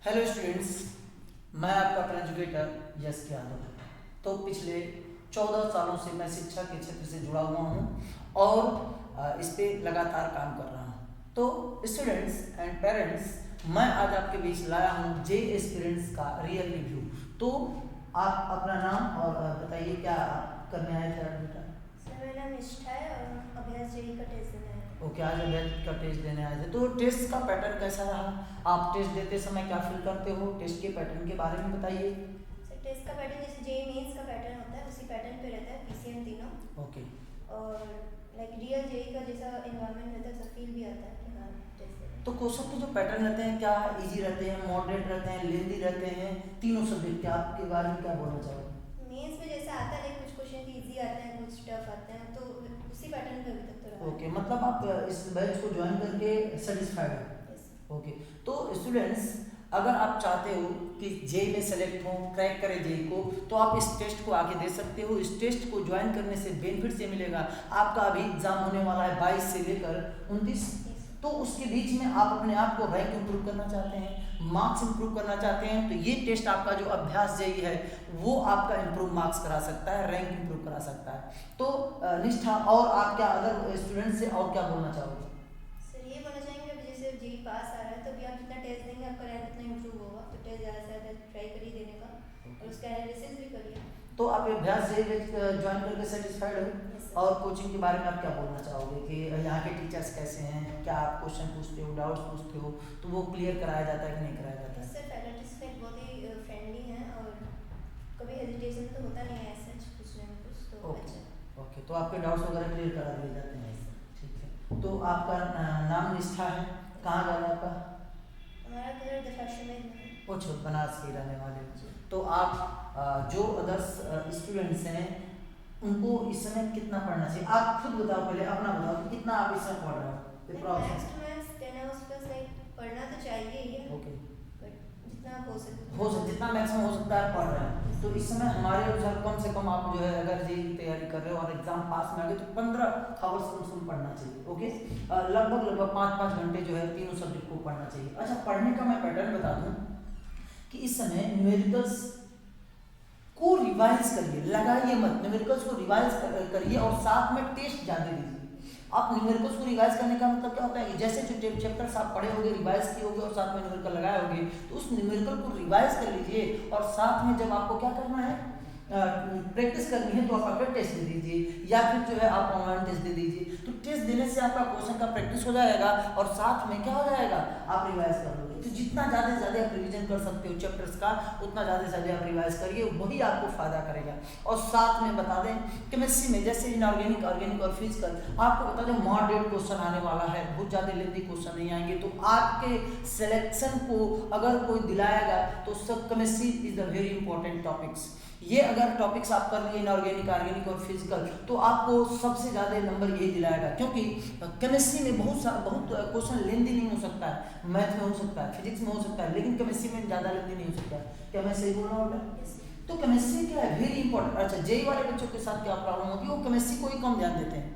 Hello students, मैं आपका अपना एजुकेटर यश यादव। तो पिछले 14 सालों से मैं शिक्षा के क्षेत्र से जुड़ा हुआ हूँ और इस पे लगातार काम कर रहा हूँ। तो स्टूडेंट्स एंड पेरेंट्स, मैं आज आपके बीच लाया हूँ जे एस्पिरेंट्स का रियल रिव्यू। तो आप अपना नाम और बताइए क्या करने आए थे बेटा? सर मेरा नाम निष्ठा है और हम अभ्यास जेई का टेस्ट देने आए थे। ओके, आज अभ्यास का टेस्ट देने आए थे। तो टेस्ट का पैटर्न कैसा रहा? आप टेस्ट देते समय क्या फील करते हो? टेस्ट के पैटर्न के बारे में बताइए। सर टेस्ट का पैटर्न जैसे जेई मेंस का पैटर्न होता है उसी पैटर्न पे रहता है, पीसीएम तीनों। ओके, और लाइक रियल जेई का जैसा एनवायरनमेंट रहता है वैसा फील भी आता है कि हाँ टेस्ट दे रहे हैं। तो क्वेश्चन के जो पैटर्न रहते हैं क्या इजी रहते हैं, मॉडरेट रहते हैं, लेंदी रहते हैं? तीनों सब्जेक्ट के आपके बारे में क्या बोलना चाहोगे? मेंस में जैसा आता है लाइक कुछ क्वेश्चन इजी आते हैं, कुछ टफ आते हैं, तो उसी पैटर्न पे अभी तक तो रहा है। ओके, मतलब आप इस बैच को ज्वाइन करके सेटिस्फाइड हो? Yes, sir. ओके, तो स्टूडेंट्स, अगर आप चाहते हो कि जेई में सेलेक्ट हो, क्रैक करें जेई को, तो आप इस टेस्ट को आके दे सकते हो। इस टेस्ट को ज्वाइन करने से बेनिफिट ये मिलेगा, आपका अभी एग्जाम होने वाला है 22 से लेकर 29। Yes, sir. तो उसके बीच में आप अपने आप को रैंक इंप्रूव करना चाहते हैं, मार्क्स इंप्रूव करना चाहते हैं, तो ये टेस्ट आपका जो अभ्यास जेई है वो आपका इंप्रूव मार्क्स करा सकता है, रैंक इंप्रूव करा सकता है। तो निष्ठा, और आप क्या अदर स्टूडेंट से और क्या बोलना चाहोगे? सर ये बोलना चाहेंगे अभी जैसे जेई पास आ रहा है तो अभी आप जितना टेस्ट देंगे आपका रैंक उतना इंप्रूव होगा, तो टेस्ट ज़्यादा से ज़्यादा ट्राई करिए देने का और उसका एनालिसिस भी करिए। तो आप अभ्यास जेई ज्वाइन करके सेटिस्फाइड हो? Yes, sir. और कोचिंग के बारे में आप क्या बोलना चाहोगे कि यहाँ के टीचर्स कैसे हैं? क्या आप क्वेश्चन पूछते हो, डाउट्स पूछते हो, तो वो क्लियर कराया जाता है कि नहीं कराया जाता है? सर फैकल्टीज में बहुत ही फ्रेंडली हैं और कभी हेजिटेशन तो होता नहीं है ऐसा पूछने में कुछ, तो ओके अच्छा। ओके, तो आपके डाउट्स वगैरह क्लियर करा दिए जाते हैं? ठीक है। तो आपका नाम निष्ठा है, कहाँ घर है आपका? हमारा घर दशाश्वमेध में है। अच्छा, बनारस के रहने वाले हो। तो आप जो अदर्स स्टूडेंट्स हैं उनको इस समय कितना पढ़ना चाहिए? आप खुद बताओ, पहले अपना बताओ कि कितना आप इस समय पढ़ रहे हो? Maths to maths 10 hours plus like पढ़ना तो चाहिए ही है, ओके, बट जितना हो सके हो सकता जितना मैक्सिमम हो सकता है पढ़ रहे हैं। तो इस समय हमारे अनुसार कम से कम आप जो है अगर जेई की तैयारी कर रहे हो और एग्जाम पास में आ गए तो 15 आवर्स कम से कम पढ़ना चाहिए। ओके, लगभग 5-5 घंटे जो है तीनों सब्जेक्ट को पढ़ना चाहिए। अच्छा, पढ़ने का मैं पैटर्न बता दूं कि इस समय न्यूमेरिकल्स को रिवाइज करिए, लगाइए मत, न्यूमेरिकल्स को रिवाइज करिए और साथ में टेस्ट ज़्यादा दीजिए। आप न्यूमेरिकल्स को रिवाइज करने का मतलब क्या होता है कि जैसे जो चैप्टर्स आप पढ़े होंगे, रिवाइज किए होंगे और साथ में न्यूमेरिकल लगाए होंगे, तो उस न्यूमेरिकल को रिवाइज कर लीजिए और साथ में जब आपको क्या करना है, प्रैक्टिस करनी है, तो आप अपना टेस्ट दे दीजिए या फिर जो है आप ऑनलाइन टेस्ट दे दीजिए। तो टेस्ट देने से आपका क्वेश्चन का प्रैक्टिस हो जाएगा और साथ में क्या हो जाएगा, आप रिवाइज कर लोगे। तो जितना ज़्यादा से ज़्यादा आप रिवीजन कर सकते हो चैप्टर्स का, उतना ज़्यादा से ज़्यादा आप रिवाइज करिए, वही आपको फायदा करेगा। और साथ में बता दें, केमिस्ट्री में जैसे इनऑर्गेनिक, ऑर्गेनिक और फिजिकल, आपको बता दें मॉडरेट क्वेश्चन आने वाला है, बहुत ज़्यादा लेंथी क्वेश्चन नहीं आएंगे। तो आपके सिलेक्शन को अगर कोई दिलाएगा तो सब chemistry is the very important topics. ये अगर टॉपिक्स आप कर लिए इनऑर्गेनिक, ऑर्गेनिक और फिजिकल, तो आपको सबसे ज़्यादा नंबर यही दिलाएगा, क्योंकि केमिस्ट्री में बहुत क्वेश्चन लेंदी नहीं हो सकता है, मैथ में हो सकता है, फिजिक्स में हो सकता है, लेकिन केमिस्ट्री में ज़्यादा लेंदी नहीं हो सकता है। क्या मैं सही बोल रहा हूँ? तो केमिस्ट्री क्या है, वेरी इंपॉर्टेंट। अच्छा, जेई वाले बच्चों के साथ क्या प्रॉब्लम होती है, वो केमिस्ट्री को ही कम ध्यान देते हैं।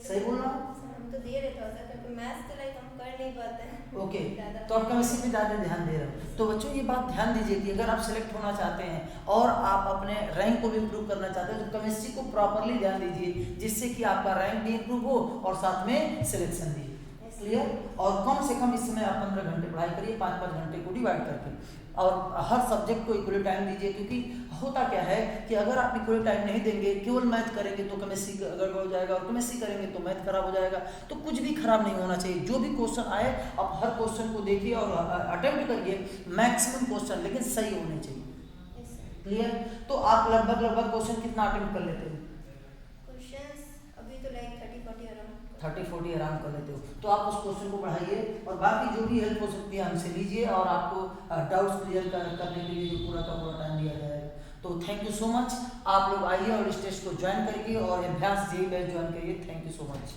सही बोल रहा हूँ? हम तो दे रहे थे क्योंकि मैथ्स तो लाइक हम कर नहीं पाते हैं। ओके, तो आप केमिस्ट्री पे ज़्यादा ध्यान दे रहे हो। तो बच्चों ये बात ध्यान दीजिए कि अगर आप सिलेक्ट होना चाहते हैं और आप अपने रैंक को भी इम्प्रूव करना चाहते हैं, तो केमिस्ट्री को प्रॉपरली ध्यान दीजिए, जिससे कि आपका रैंक भी इम्प्रूव हो और साथ में सिलेक्शन भी। क्लियर? और कम से कम इस समय आप 15 घंटे पढ़ाई करिए, 5-5 घंटे को डिवाइड करके, और हर सब्जेक्ट को इक्वली टाइम दीजिए। क्योंकि होता क्या है कि अगर आप इक्वली टाइम नहीं देंगे, केवल मैथ करेंगे तो केमिस्ट्री गड़बड़ हो जाएगा, और केमिस्ट्री करेंगे तो मैथ खराब हो जाएगा। तो कुछ भी खराब नहीं होना चाहिए। जो भी क्वेश्चन आए आप हर क्वेश्चन को देखिए और अटेम्प्ट करिए, मैक्सिमम क्वेश्चन, लेकिन सही होने चाहिए। क्लियर? तो आप लगभग क्वेश्चन कितना अटेम्प्ट कर लेते हो? क्वेश्चंस अभी तो लाइक 30-40 अराउंड 30-40 आराम कर लेते हो। तो आप उस क्वेश्चन को बढ़ाइए और बाकी जो भी हेल्प हो सकती है हमसे लीजिए, और आपको डाउट्स क्लियर करने के लिए पूरा का पूरा टाइम दिया जाएगा। तो थैंक यू सो मच। आप लोग आइए और इस टेस्ट को ज्वाइन करिए और अभ्यास जेई बैच ज्वाइन करिए। Thank you so much.